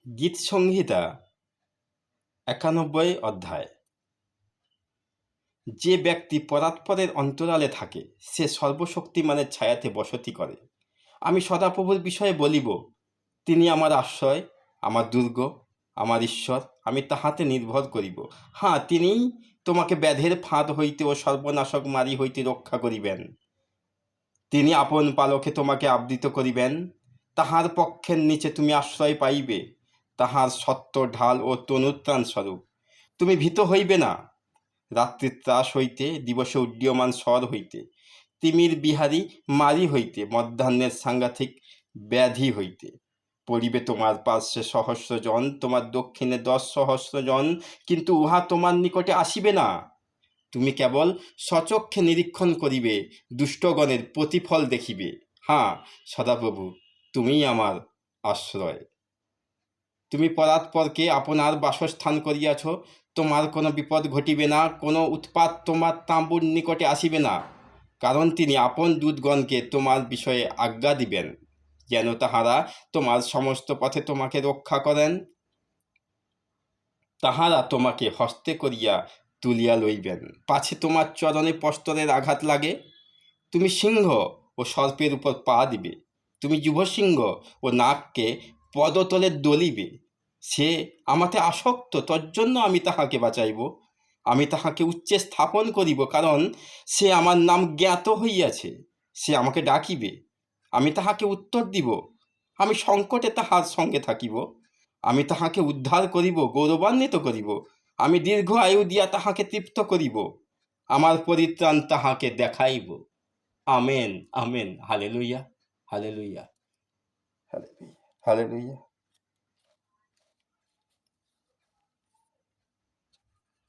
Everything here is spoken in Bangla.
গীত সংহিতা ৯১ অধ্যায়। যে ব্যক্তি পরাৎপরের অন্তরালে থাকে সে সর্বশক্তিমানের ছায়াতে বসতি করে। আমি সদাপ্রভুর বিষয়ে বলিব, তিনি আমার আশ্রয়, আমার দুর্গ, আমার ঈশ্বর, আমি তাহাতে নির্ভর করিব। হ্যাঁ, তিনিই তোমাকে ব্যাধের ফাঁদ হইতে ও সর্বনাশক মারি হইতে রক্ষা করিবেন। তিনি আপন পালকে তোমাকে আবৃত করিবেন, তাহার পক্ষের নিচে তুমি আশ্রয় পাইবে, তাহার সত্য ঢাল ও তনুত্রাণ স্বরূপ। তুমি ভীত হইবে না রাত্রির ত্রাস হইতে, দিবসে উড্ডীয়মান স্বর হইতে, তিমির বিহারী মারি হইতে, মধ্যাহ্নের সাংঘাতিক ব্যাধি হইতে। পড়িবে তোমার পার্শ্বে ১০০০ জন, তোমার দক্ষিণে ১০,০০০ জন, কিন্তু উহা তোমার নিকটে আসিবে না। তুমি কেবল স্বচক্ষে নিরীক্ষণ করিবে, দুষ্টগণের প্রতিফল দেখিবে। হ্যাঁ সদাপ্রভু, তুমিই আমার আশ্রয়। তুমি পরাৎপরকে আপনার বাসস্থান করিয়াছ, তোমার কোনো বিপদ ঘটিবে না, কোনো উৎপাত তোমার তাঁবুর নিকটে আসিবে না, কারণ তিনি আপন দূতগণকে তোমার বিষয়ে আজ্ঞা দিবেন, যেন তাহারা তোমার সমস্ত পথে তোমাকে রক্ষা করেন। তাহারা তোমাকে হস্তে করিয়া তুলিয়া লইবেন, পাছে তোমার চরণে পস্তরের আঘাত লাগে। তুমি সিংহ ও সর্পের উপর পা দিবে, তুমি যুবসিংহ ও নাগকে পদতলে দলিবে। সে আমাতে আসক্ত, তজ্জন্য আমি তাহাকে বাঁচাইব। আমি তাহাকে উচ্চে স্থাপন করিব, কারণ সে আমার নাম জ্ঞাত হইয়াছে। সে আমাকে ডাকিবে, আমি তাহাকে উত্তর দিব। আমি সংকটে তাহার সঙ্গে থাকিব, আমি তাহাকে উদ্ধার করিব, গৌরবান্বিত করিব। আমি দীর্ঘ আয়ু দিয়া তাহাকে তৃপ্ত করিব, আমার পরিত্রাণ তাহাকে দেখাইব। Amen, amen, hallelujah, hallelujah, hallelujah, hallelujah.